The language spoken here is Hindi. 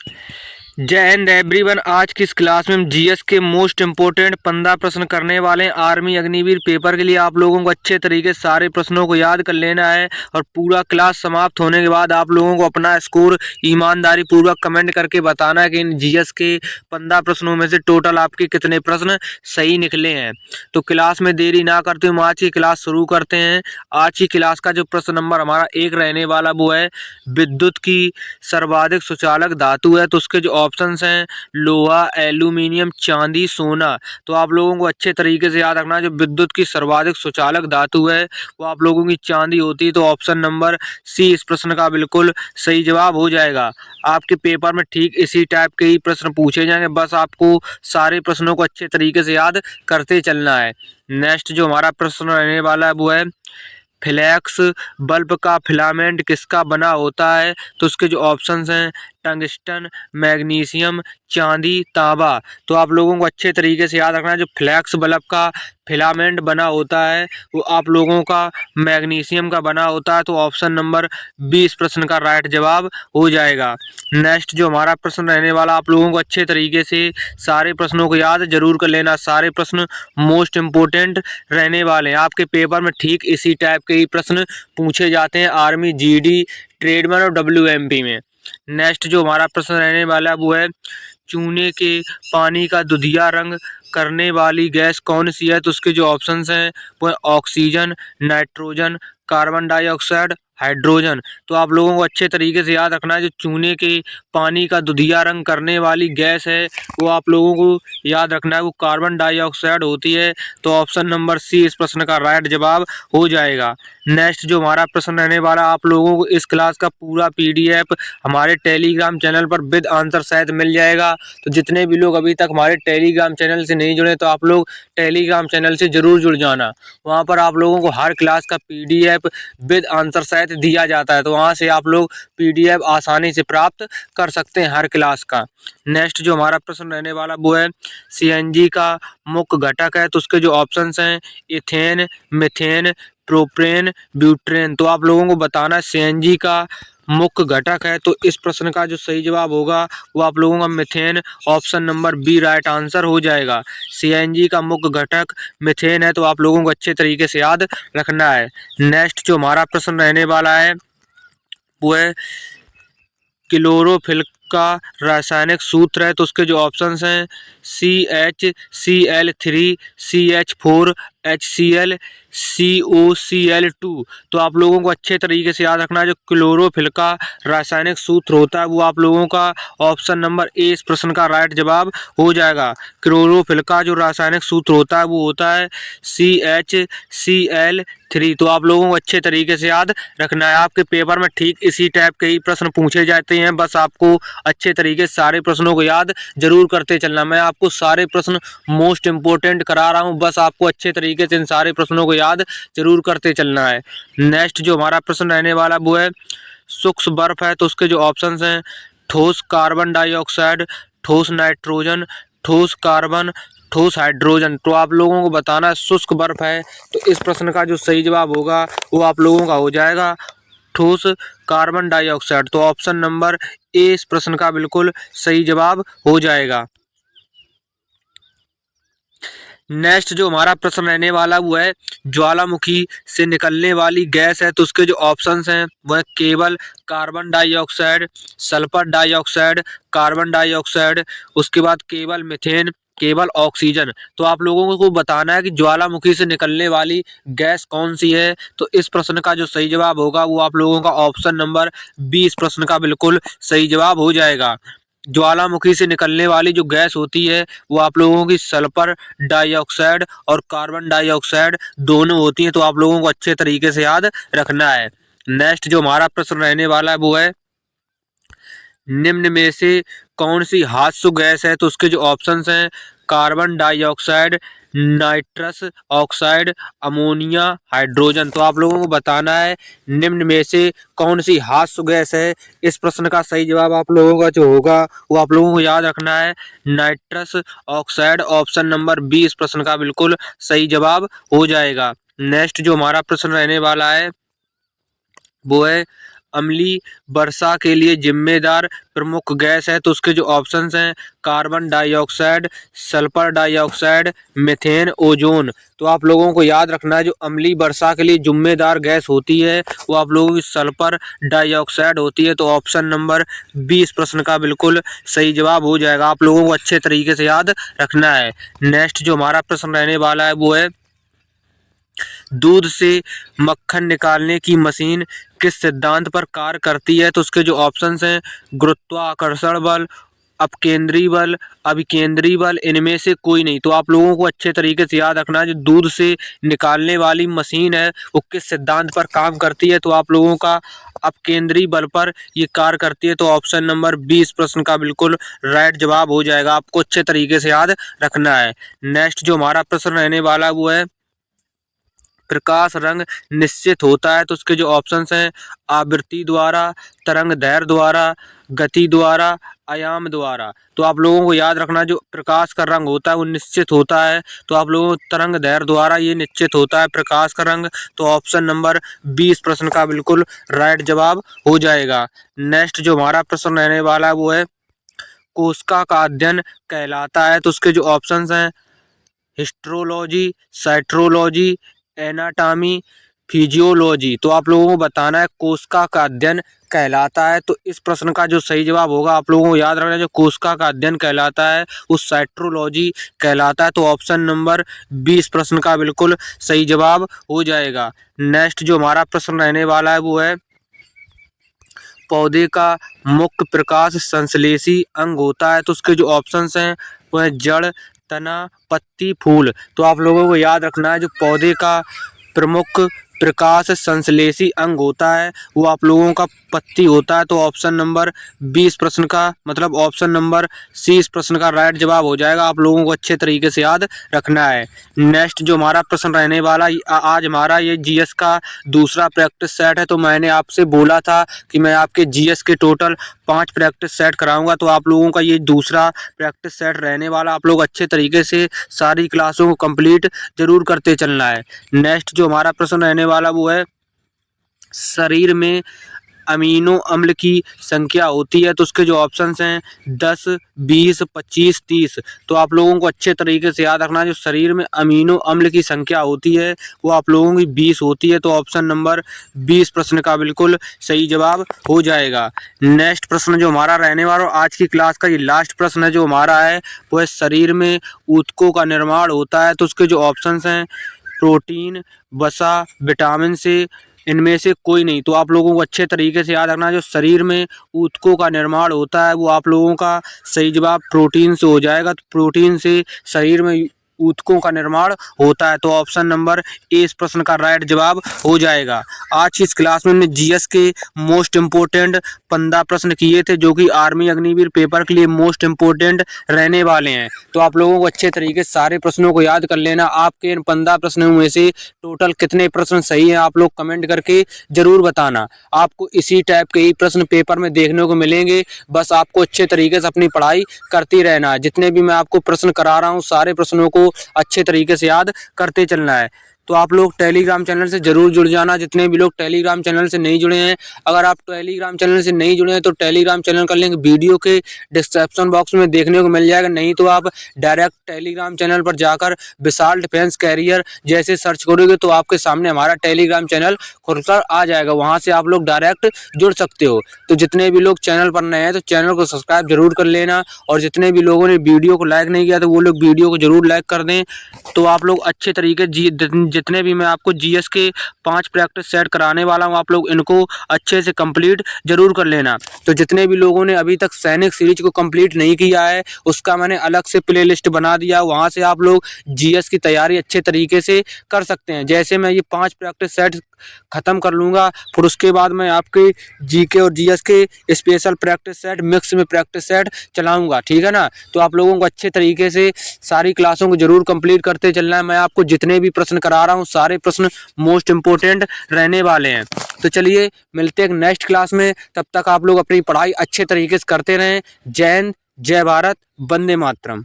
जय हिंद एवरीवन। आज की इस क्लास में हम जीएस के मोस्ट इम्पोर्टेंट 15 प्रश्न करने वाले हैं। आर्मी अग्निवीर पेपर के लिए आप लोगों को अच्छे तरीके से सारे प्रश्नों को याद कर लेना है और पूरा क्लास समाप्त होने के बाद आप लोगों को अपना स्कोर ईमानदारी पूर्वक कमेंट करके बताना है कि इन जीएस के 15 प्रश्नों में से टोटल आपके कितने प्रश्न सही निकले हैं। तो क्लास में देरी ना करते हुए आज की क्लास शुरू करते हैं। आज की क्लास का जो प्रश्न नंबर हमारा 1 रहने वाला वो है विद्युत की सर्वाधिक सुचालक धातु है। तो उसके जो ऑप्शंस हैं लोहा, एल्यूमिनियम, चांदी, सोना। तो आप लोगों को अच्छे तरीके से याद रखना है जो विद्युत की सर्वाधिक सुचालक धातु है वो आप लोगों की चांदी होती है। तो ऑप्शन नंबर सी इस प्रश्न का बिल्कुल सही जवाब हो जाएगा। आपके पेपर में ठीक इसी टाइप के ही प्रश्न पूछे जाएंगे, बस आपको सारे प्रश्नों को अच्छे तरीके से याद करते चलना है। नेक्स्ट जो हमारा प्रश्न रहने वाला है वो है फ्लैक्स बल्ब का फिलामेंट किसका बना होता है। तो उसके जो ऑप्शंस हैं टंगस्टन, मैग्नीशियम, चांदी, तांबा। तो आप लोगों को अच्छे तरीके से याद रखना है जो फ्लैक्स बल्ब का फिलामेंट बना होता है वो आप लोगों का मैग्नीशियम का बना होता है। तो ऑप्शन नंबर 20 प्रश्न का राइट जवाब हो जाएगा। नेक्स्ट जो हमारा प्रश्न रहने वाला आप लोगों को अच्छे तरीके से सारे प्रश्नों को याद जरूर कर लेना। सारे प्रश्न मोस्ट इम्पोर्टेंट रहने वाले हैं। आपके पेपर में ठीक इसी टाइप के ही प्रश्न पूछे जाते हैं आर्मी, जीडी, ट्रेडमैन और डब्ल्यूएमपी में। नेक्स्ट जो हमारा प्रश्न रहने वाला है वो है चूने के पानी का दुधिया रंग करने वाली गैस कौन सी है। तो उसके जो ऑप्शंस हैं वो है oxygen, nitrogen, carbon dioxide, hydrogen. तो आप लोगों को अच्छे तरीके से याद रखना है जो चूने के पानी का दुधिया रंग करने वाली गैस है वो आप लोगों को याद रखना है वो कार्बन डाइऑक्साइड होती है। तो ऑप्शन नंबर सी इस प्रश्न का राइट जवाब हो जाएगा। नेक्स्ट जो हमारा प्रश्न रहने वाला आप लोगों को इस क्लास का पूरा पीडीएफ हमारे टेलीग्राम चैनल पर विद आंसर शायद मिल जाएगा। तो जितने भी लोग अभी तक हमारे टेलीग्राम चैनल से नहीं जुड़े तो आप लोग टेलीग्राम चैनल से जरूर जुड़ जाना। वहाँ पर आप लोगों को हर क्लास का पीडीएफ विद आंसर शायद दिया जाता है, तो वहाँ से आप लोग पीडीएफ आसानी से प्राप्त कर सकते हैं हर क्लास का। नेक्स्ट जो हमारा प्रश्न रहने वाला वो है सीएनजी का मुख्य घटक है। तो उसके जो ऑप्शंस हैं इथेन, मीथेन, प्रोपेन, ब्यूटेन। तो आप लोगों को बताना है सीएनजी का मुख्य घटक है। तो इस प्रश्न का जो सही जवाब होगा वो आप लोगों का methane, option number B right answer हो जाएगा। सीएनजी का मुख्य घटक मीथेन है। तो आप लोगों को अच्छे तरीके से याद रखना है। नेक्स्ट जो हमारा प्रश्न रहने वाला है वो है क्लोरोफिल का रासायनिक सूत्र है। तो उसके जो ऑप्शंस हैं CHCl3, CH4, HCl, COCl2। तो आप लोगों को अच्छे तरीके से याद रखना है जो क्लोरोफिल का रासायनिक सूत्र होता है वो आप लोगों का ऑप्शन नंबर ए इस प्रश्न का राइट जवाब हो जाएगा। क्लोरोफिल का जो रासायनिक सूत्र होता है वो होता है CHCl3। तो आप लोगों को अच्छे तरीके से याद रखना है। आपके पेपर में ठीक इसी टाइप के ही प्रश्न पूछे जाते हैं, बस आपको अच्छे तरीके से सारे प्रश्नों को याद जरूर करते चलना। मैं आपको सारे प्रश्न मोस्ट इम्पोर्टेंट करा रहा हूं, बस आपको अच्छे तरीके से इन सारे प्रश्नों को याद जरूर करते चलना है। नेक्स्ट जो हमारा प्रश्न रहने वाला वो है सूक्ष्म बर्फ है। तो उसके जो ऑप्शंस हैं ठोस कार्बन डाइऑक्साइड, ठोस नाइट्रोजन, ठोस कार्बन, ठोस हाइड्रोजन। तो आप लोगों को बताना है शुष्क बर्फ है। तो इस प्रश्न का जो सही जवाब होगा वो आप लोगों का हो जाएगा ठोस कार्बन डाइऑक्साइड। तो ऑप्शन नंबर ए इस प्रश्न का बिल्कुल सही जवाब हो जाएगा। नेक्स्ट जो हमारा प्रश्न रहने वाला वो है ज्वालामुखी से निकलने वाली गैस है। तो उसके जो ऑप्शंस हैं वह केवल carbon dioxide, sulphur dioxide, carbon dioxide, उसके बाद केवल मीथेन, केवल ऑक्सीजन। तो आप लोगों को बताना है कि ज्वालामुखी से निकलने वाली गैस कौन सी है। तो इस प्रश्न का जो सही जवाब होगा वो आप लोगों का ऑप्शन नंबर 20 प्रश्न का बिल्कुल सही जवाब हो जाएगा। ज्वालामुखी से निकलने वाली जो गैस होती है वो आप लोगों की सल्फर डाइऑक्साइड और कार्बन डाइऑक्साइड दोनों होती हैं। तो आप लोगों को अच्छे तरीके से याद रखना है। नेक्स्ट जो हमारा प्रश्न रहने वाला है वो है निम्न में से कौन सी हास्य गैस है। तो उसके जो ऑप्शंस हैं carbon dioxide, nitrous oxide, ammonia, hydrogen. तो आप लोगों को बताना है निम्न में से कौन सी हास्य गैस है। इस प्रश्न का सही जवाब आप लोगों का जो होगा वो आप लोगों को याद रखना है नाइट्रस ऑक्साइड, ऑप्शन नंबर 20 प्रश्न का बिल्कुल सही जवाब हो जाएगा। नेक्स्ट जो हमारा प्रश्न रहने वाला है वो है अम्लीय वर्षा के लिए जिम्मेदार प्रमुख गैस है? तो उसके जो ऑप्शंस हैं carbon dioxide, sulphur dioxide, methane, ozone. तो आप लोगों को याद रखना है जो अम्लीय वर्षा के लिए जिम्मेदार गैस होती है वो आप लोगों की सल्फर डाइऑक्साइड होती है। तो ऑप्शन नंबर 20 प्रश्न का बिल्कुल सही जवाब हो जाएगा। आप लोगों को अच्छे तरीके से याद रखना है। नेक्स्ट जो हमारा प्रश्न रहने वाला है वो है दूध से मक्खन निकालने की मशीन किस सिद्धांत पर कार्य करती है? तो उसके जो ऑप्शंस हैं गुरुत्वाकर्षण बल, अपकेंद्री बल, अभिकेंद्री बल, इनमें से कोई नहीं। तो आप लोगों को अच्छे तरीके से याद रखना है जो दूध से निकालने वाली मशीन है वो किस सिद्धांत पर काम करती है? तो आप लोगों का अपकेंद्री बल पर ये कार्य करती है। तो ऑप्शन नंबर 20 प्रश्न का बिल्कुल राइट जवाब हो जाएगा। आपको अच्छे तरीके से याद रखना है। नेक्स्ट जो हमारा प्रश्न रहने वाला वो है प्रकाश रंग निश्चित होता है? तो उसके जो ऑप्शंस हैं आवृत्ति द्वारा, तरंग दैर्घ्य द्वारा, गति द्वारा, आयाम द्वारा। तो आप लोगों को याद रखना जो प्रकाश का रंग होता है वो निश्चित होता है। तो आप लोगों को तरंग दैर्घ्य द्वारा ये निश्चित होता है प्रकाश का रंग। तो ऑप्शन नंबर 20 प्रश्न का बिल्कुल राइट जवाब हो जाएगा। नेक्स्ट जो हमारा प्रश्न रहने वाला है वो है कोशिका का अध्ययन कहलाता है? तो उसके जो ऑप्शंस हैं हिस्ट्रोलॉजी, साइट्रोलॉजी, एनाटॉमी, फिजियोलॉजी। तो आप लोगों को बताना है कोशिका का अध्ययन कहलाता है। तो इस प्रश्न का जो सही जवाब होगा आप लोगों को याद रखना है जो कोशिका का अध्ययन कहलाता है वो साइट्रोलॉजी कहलाता है। तो ऑप्शन नंबर 20 प्रश्न का बिल्कुल सही जवाब हो जाएगा। नेक्स्ट जो हमारा प्रश्न रहने वाला है वो है पौधे का मुख्य प्रकाश संश्लेषी अंग होता है? तो उसके जो ऑप्शंस हैं वो है जड़, तना, पत्ती, फूल। तो आप लोगों को याद रखना है जो पौधे का प्रमुख प्रकाश संश्लेषी अंग होता है वो आप लोगों का पत्ती होता है। तो ऑप्शन नंबर 20 प्रश्न का मतलब ऑप्शन नंबर सी इस प्रश्न का राइट जवाब हो जाएगा। आप लोगों को अच्छे तरीके से याद रखना है। नेक्स्ट जो हमारा प्रश्न रहने वाला आज हमारा ये जीएस का दूसरा प्रैक्टिस सेट है। तो मैंने आपसे बोला था कि मैं आपके जीएस के टोटल 5 प्रैक्टिस सेट कराऊंगा। तो आप लोगों का ये दूसरा प्रैक्टिस सेट रहने वाला। आप लोग अच्छे तरीके से सारी क्लासों को कंप्लीट जरूर करते चलना है। नेक्स्ट जो हमारा प्रश्न रहने वाला वो है शरीर में अमीनो अम्ल की संख्या होती है? तो उसके जो ऑप्शंस हैं 10, 20, 25, 30। तो आप लोगों को अच्छे तरीके से याद रखना है जो शरीर में अमीनो अम्ल की संख्या होती है वो आप लोगों की 20 होती है। तो ऑप्शन नंबर 20 प्रश्न का बिल्कुल सही जवाब हो जाएगा। नेक्स्ट प्रश्न जो हमारा रहने वाला आज की क्लास का ये लास्ट प्रश्न है जो हमारा है वो है शरीर में ऊतकों का निर्माण होता है? तो उसके जो ऑप्शंस हैं प्रोटीन, वसा, विटामिन से, इनमें से कोई नहीं। तो आप लोगों को अच्छे तरीके से याद रखना जो शरीर में ऊतकों का निर्माण होता है वो आप लोगों का सही जवाब प्रोटीन से हो जाएगा। तो प्रोटीन से शरीर में ऊतकों का निर्माण होता है। तो ऑप्शन नंबर ए इस प्रश्न का राइट जवाब हो जाएगा। आज की इस क्लास में हमने जीएस के मोस्ट इम्पोर्टेंट 15 प्रश्न किए थे जो कि आर्मी अग्निवीर पेपर के लिए मोस्ट इम्पोर्टेंट रहने वाले हैं। तो आप लोगों को अच्छे तरीके से सारे प्रश्नों को याद कर लेना। आपके इन 15 प्रश्नों में से टोटल कितने प्रश्न सही हैं आप लोग कमेंट करके जरूर बताना। आपको इसी टाइप के ही प्रश्न पेपर में देखने को मिलेंगे। बस आपको अच्छे तरीके से अपनी पढ़ाई करती रहना है। जितने भी मैं आपको प्रश्न करा रहा हूँ सारे प्रश्नों को अच्छे तरीके से याद करते चलना है। तो आप लोग टेलीग्राम चैनल से जरूर जुड़ जाना। जितने भी लोग टेलीग्राम चैनल से नहीं जुड़े हैं, अगर आप टेलीग्राम चैनल से नहीं जुड़े हैं तो टेलीग्राम चैनल का लिंक वीडियो के डिस्क्रिप्शन बॉक्स में देखने को मिल जाएगा। नहीं तो आप डायरेक्ट टेलीग्राम चैनल पर जाकर विशाल डिफेंस कैरियर जैसे सर्च करोगे तो आपके सामने हमारा टेलीग्राम चैनल खुलकर आ जाएगा। वहाँ से आप लोग डायरेक्ट जुड़ सकते हो। तो जितने भी लोग चैनल पर नए हैं तो चैनल को सब्सक्राइब जरूर कर लेना। और जितने भी लोगों ने वीडियो को लाइक नहीं किया तो वो लोग वीडियो को जरूर लाइक कर दें। तो आप लोग अच्छे तरीके जितने भी मैं आपको जीएस के 5 प्रैक्टिस सेट कराने वाला हूँ आप लोग इनको अच्छे से कंप्लीट जरूर कर लेना। तो जितने भी लोगों ने अभी तक सैनिक सीरीज को कंप्लीट नहीं किया है उसका मैंने अलग से प्लेलिस्ट बना दिया। वहाँ से आप लोग जीएस की तैयारी अच्छे तरीके से कर सकते हैं। जैसे मैं ये 5 प्रैक्टिस सेट खत्म कर लूँगा फिर उसके बाद मैं आपके जीके और जीएस के स्पेशल प्रैक्टिस सेट मिक्स में प्रैक्टिस सेट चलाऊँगा। ठीक है ना। तो आप लोगों को अच्छे तरीके से सारी क्लासों को जरूर कंप्लीट करते चलना है। मैं आपको जितने भी प्रश्न करा रहा हूँ सारे प्रश्न मोस्ट इम्पोर्टेंट रहने वाले हैं। तो चलिए मिलते हैं नेक्स्ट क्लास में। तब तक आप लोग अपनी पढ़ाई अच्छे तरीके से करते रहें। जय हिंद, जय भारत, वंदे मातरम।